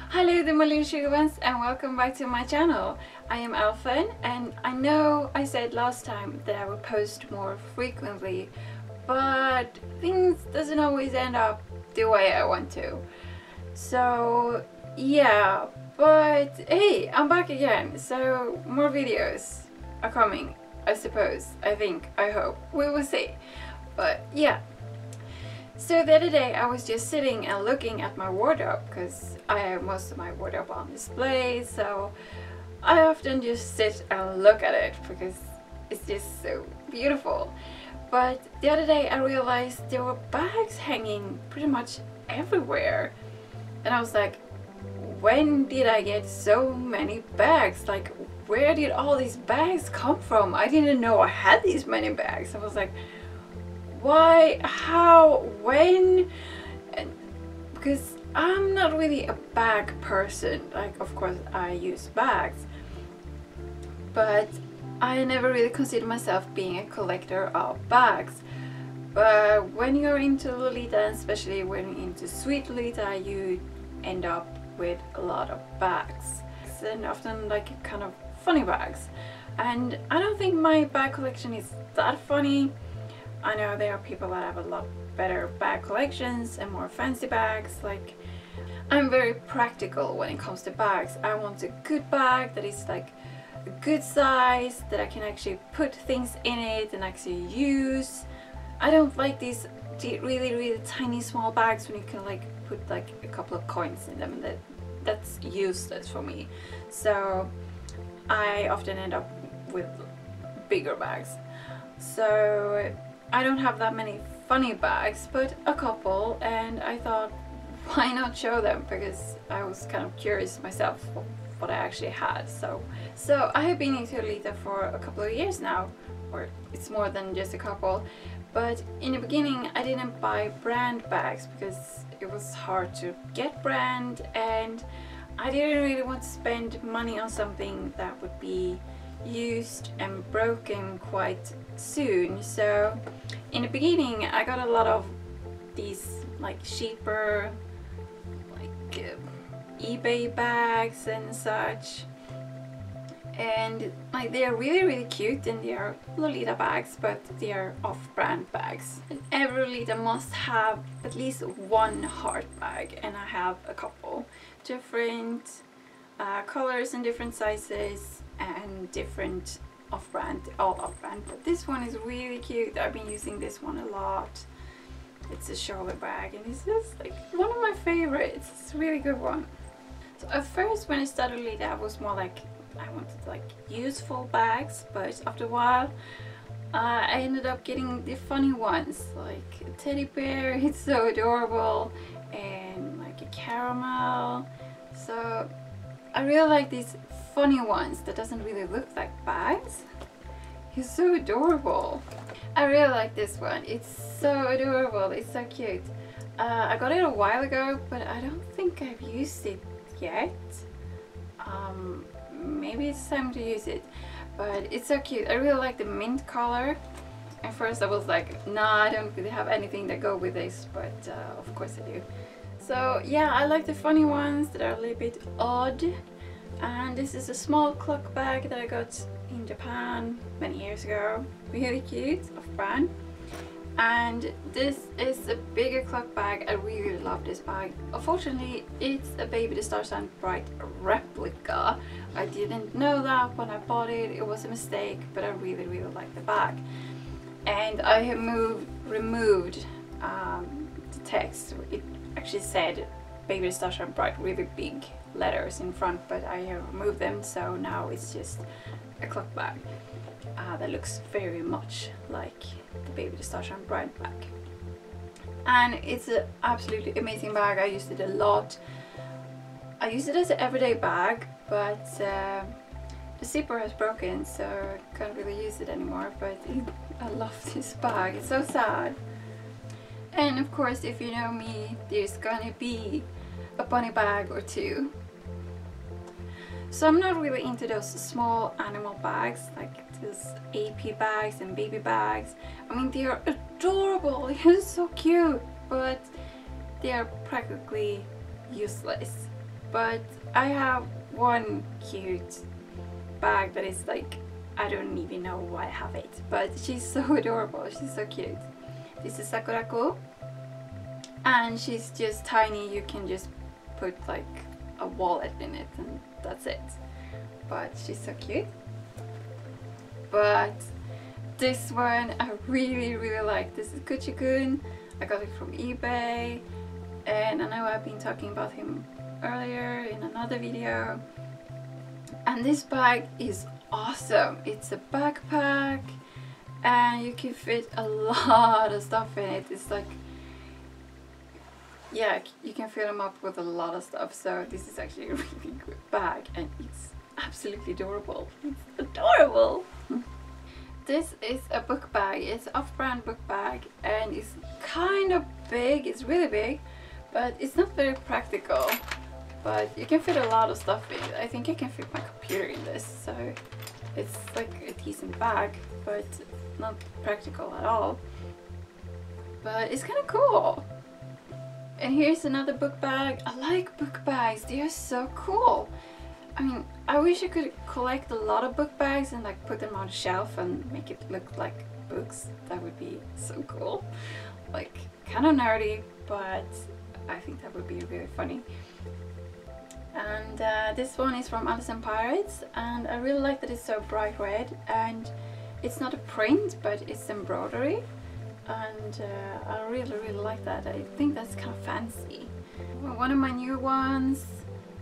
Hello there my little sugar ones, and welcome back to my channel. I am Alphen, and I know I said last time that I would post more frequently, but things doesn't always end up the way I want to. So yeah, but hey, I'm back again, so more videos are coming, I suppose, I think, I hope, we will see. But yeah, so the other day I was just sitting and looking at my wardrobe, because I have most of my wardrobe on display, so I often just sit and look at it because it's just so beautiful. But the other day I realized there were bags hanging pretty much everywhere, and I was like, when did I get so many bags? Like, where did all these bags come from? I didn't know I had these many bags. I was like, why, how, when? And because I'm not really a bag person. Like, of course I use bags, but I never really considered myself being a collector of bags. But when you're into Lolita, and especially when you're into sweet Lolita, you end up with a lot of bags, and often like kind of funny bags. And I don't think my bag collection is that funny. I know there are people that have a lot better bag collections and more fancy bags. Like, I'm very practical when it comes to bags. I want a good bag that is like a good size, that I can actually put things in it and actually use. I don't like these really tiny small bags when you can like put like a couple of coins in them, and that's useless for me. So I often end up with bigger bags. So I don't have that many funny bags, but a couple, and I thought, why not show them, because I was kind of curious myself what I actually had. So I have been into Lolita for a couple of years now, or it's more than just a couple. But in the beginning I didn't buy brand bags because it was hard to get brand, and I didn't really want to spend money on something that would be used and broken quite soon. So in the beginning I got a lot of these like cheaper like eBay bags and such, and like they are really cute, and they are Lolita bags, but they are off-brand bags. And every Lolita must have at least one heart bag, and I have a couple different colors and different sizes and different off-brand, all off-brand, but this one is really cute. I've been using this one a lot. It's a shoulder bag, and it's just like one of my favorites. It's a really good one. So at first when I started Lolita, I was more like, I wanted like useful bags, but after a while I ended up getting the funny ones, like a teddy bear, it's so adorable, and like a caramel. So I really like these funny ones that doesn't really look like bags. It's so adorable. I really like this one. It's so adorable. It's so cute. I got it a while ago, but I don't think I've used it yet. Maybe it's time to use it, but it's so cute. I really like the mint color. At first I was like, nah, I don't really have anything that go with this, but of course I do. So yeah, I like the funny ones that are a little bit odd. And this is a small clock bag that I got in Japan many years ago. Really cute, off-brand. And this is a bigger clock bag. I really love this bag. Unfortunately, it's a Baby the Star Shine Bright replica. I didn't know that when I bought it. It was a mistake, but I really like the bag. And I have removed the text. It actually said Baby the Star Shine Bright, really big letters in front, but I have removed them, so now it's just a clock bag that looks very much like the Baby the Star Shine Bright bag. And it's an absolutely amazing bag. I used it a lot. I use it as an everyday bag, but the zipper has broken, so I can't really use it anymore, but I love this bag. It's so sad. And of course, if you know me, there's gonna be a bunny bag or two. So I'm not really into those small animal bags like these AP bags and baby bags. I mean, they are adorable, they're so cute, but they are practically useless. But I have one cute bag that is like, I don't even know why I have it, but she's so adorable, she's so cute. This is Sakurako, and she's just tiny. You can just put like a wallet in it and that's it. But she's so cute. But this one I really like. This is Kuchi-kun. I got it from eBay, and I know I've been talking about him earlier in another video. And this bag is awesome. It's a backpack and you can fit a lot of stuff in it. It's like, yeah, you can fill them up with a lot of stuff. So this is actually a really good bag, and it's absolutely adorable. It's adorable. This is a book bag. It's an off-brand book bag, and it's kind of big. It's really big, but it's not very practical. But you can fit a lot of stuff in it. I think I can fit my computer in this, so it's like a decent bag, but not practical at all. But it's kind of cool. And here's another book bag. I like book bags, they are so cool. I mean, I wish I could collect a lot of book bags and like put them on a shelf and make it look like books. That would be so cool. Like, kind of nerdy, but I think that would be really funny. And this one is from Alice and Pirates, and I really like that it's so bright red, and it's not a print but it's embroidery, and I really like that. I think that's kind of fancy. One of my new ones,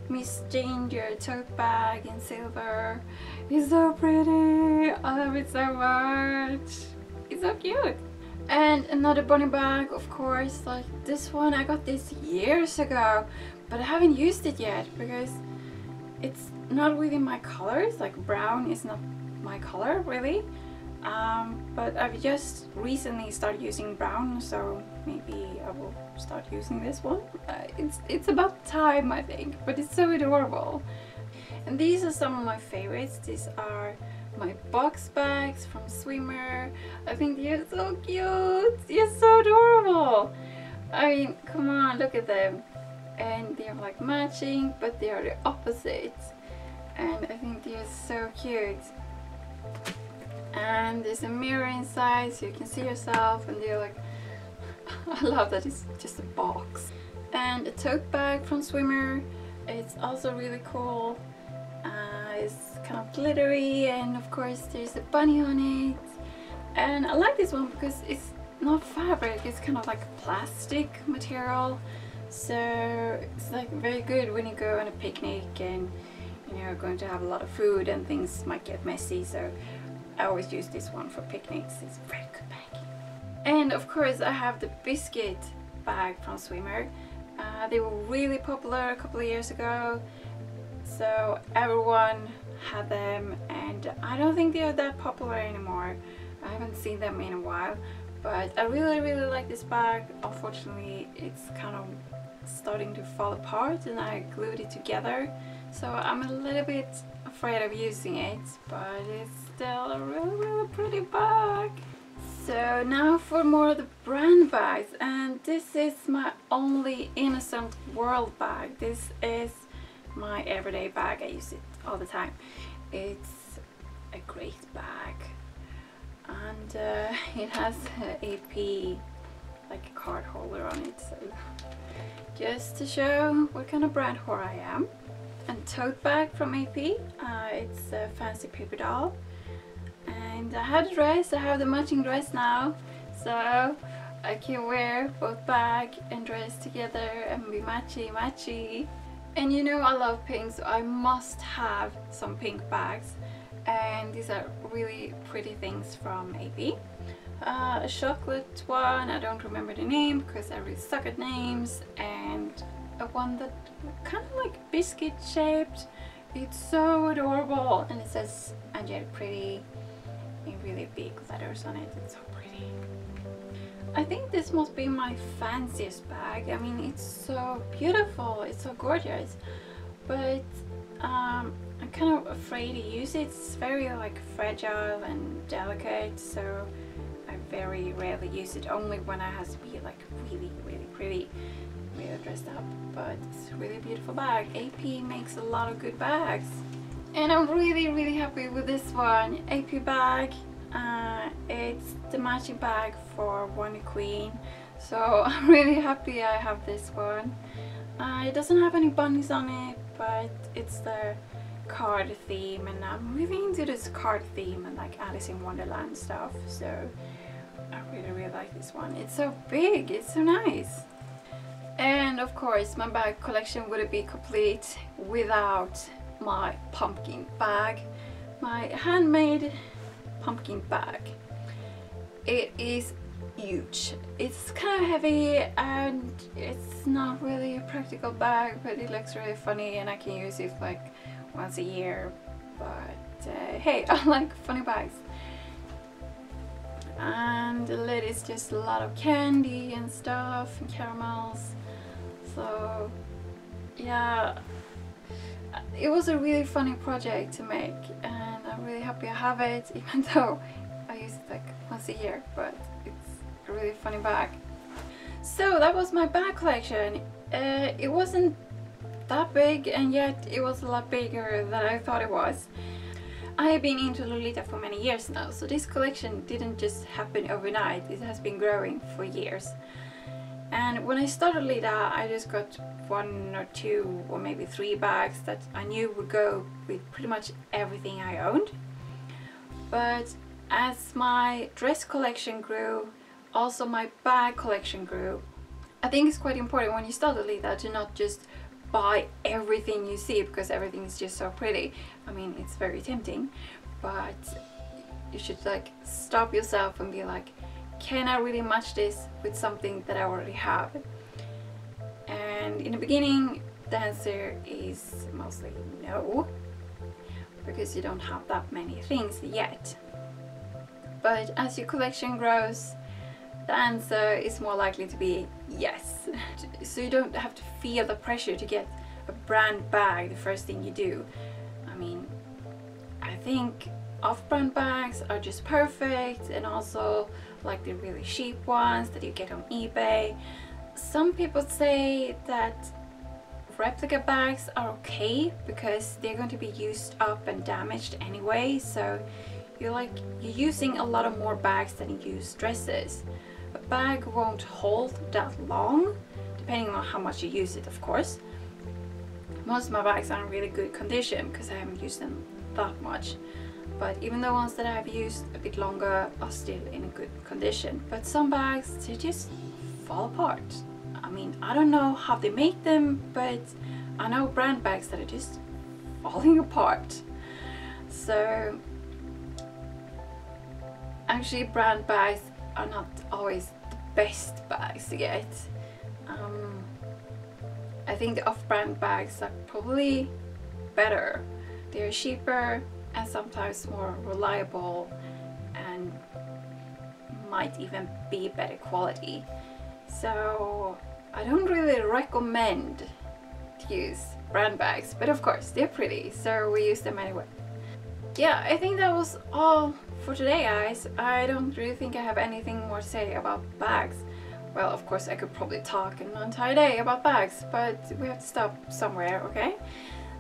Miss Ginger tote bag in silver. It's so pretty, I love it so much, it's so cute. And another bunny bag, of course, like this one. I got this years ago, but I haven't used it yet because it's not really my colors. Like brown is not my color really, but I've just recently started using brown, so maybe I will start using this one. It's about time, I think, but it's so adorable. And these are some of my favorites. These are my box bags from Swimmer. I think they're so cute, they're so adorable. I mean, come on, look at them. And they're like matching, but they are the opposites, and I think they're so cute. And there's a mirror inside so you can see yourself, and they're like I love that it's just a box. And a tote bag from Swimmer. It's also really cool. It's kind of glittery, and of course there's a bunny on it. And I like this one because it's not fabric, it's kind of like plastic material. So it's like very good when you go on a picnic and you're going to have a lot of food and things might get messy. So I always use this one for picnics. It's a very good bag. And of course I have the biscuit bag from Swimmer. They were really popular a couple of years ago, so everyone had them, and I don't think they are that popular anymore. I haven't seen them in a while, but I really like this bag. Unfortunately, it's kind of starting to fall apart and I glued it together, so I'm a little bit afraid of using it, but it's still a really pretty bag. So now for more of the brand bags, and this is my only Innocent World bag. This is my everyday bag, I use it all the time. It's a great bag, and it has AP like a card holder on it, so just to show what kind of brand whore I am. And tote bag from AP, it's a fancy paper doll. And I have the dress, I have the matching dress now, so I can wear both bag and dress together and be matchy. And you know I love pink, so I must have some pink bags. And these are really pretty things from AP. A chocolate one, I don't remember the name because I really suck at names, and a one that kind of like biscuit shaped. It's so adorable, and it says Angelic Pretty in really big letters on it. It's so pretty. I think this must be my fanciest bag. I mean, it's so beautiful, it's so gorgeous, but I'm kind of afraid to use it. It's very like fragile and delicate, so I very rarely use it, only when I have to be like really pretty, really dressed up. But it's a really beautiful bag. AP makes a lot of good bags, and I'm really happy with this one. AP bag. It's the matching bag for Wonder Queen, so I'm really happy I have this one. It doesn't have any bunnies on it, but it's the card theme, and I'm really into this card theme and like Alice in Wonderland stuff, so I really like this one. It's so big, it's so nice. And of course my bag collection wouldn't be complete without my pumpkin bag, my handmade pumpkin bag. It is huge. It's kind of heavy and it's not really a practical bag, but it looks really funny and I can use it like once a year. But hey, I like funny bags. And the lid is just a lot of candy and stuff and caramels. So yeah, it was a really funny project to make, and I'm really happy I have it, even though I use it like once a year, but it's a really funny bag. So that was my bag collection. It wasn't that big, and yet it was a lot bigger than I thought it was. I have been into Lolita for many years now, so this collection didn't just happen overnight. It has been growing for years. And when I started Lolita, I just got 1 or 2 or maybe 3 bags that I knew would go with pretty much everything I owned. But as my dress collection grew, also my bag collection grew. I think it's quite important when you start Lolita to not just buy everything you see, because everything is just so pretty. I mean, it's very tempting, but you should like stop yourself and be like, can I really match this with something that I already have? And in the beginning the answer is mostly no, because you don't have that many things yet. But as your collection grows, the answer is more likely to be yes. So you don't have to feel the pressure to get a brand bag the first thing you do. I mean, I think off-brand bags are just perfect, and also like the really cheap ones that you get on eBay. Some people say that replica bags are okay because they're going to be used up and damaged anyway, so you're using a lot of more bags than you use dresses. A bag won't hold that long, depending on how much you use it, of course. Most of my bags are in really good condition because I haven't used them that much. But even the ones that I've used a bit longer are still in a good condition. But some bags, they just fall apart. I mean, I don't know how they make them, but I know brand bags that are just falling apart. So actually brand bags are not always the best bags to get. I think the off-brand bags are probably better. They're cheaper and sometimes more reliable and might even be better quality. So I don't really recommend to use brand bags, but of course they're pretty, so we use them anyway. Yeah, I think that was all for today, guys. I don't really think I have anything more to say about bags. Well, of course I could probably talk an entire day about bags, but we have to stop somewhere, okay?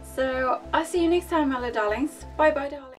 So I'll see you next time, my little darlings. Bye bye, darling.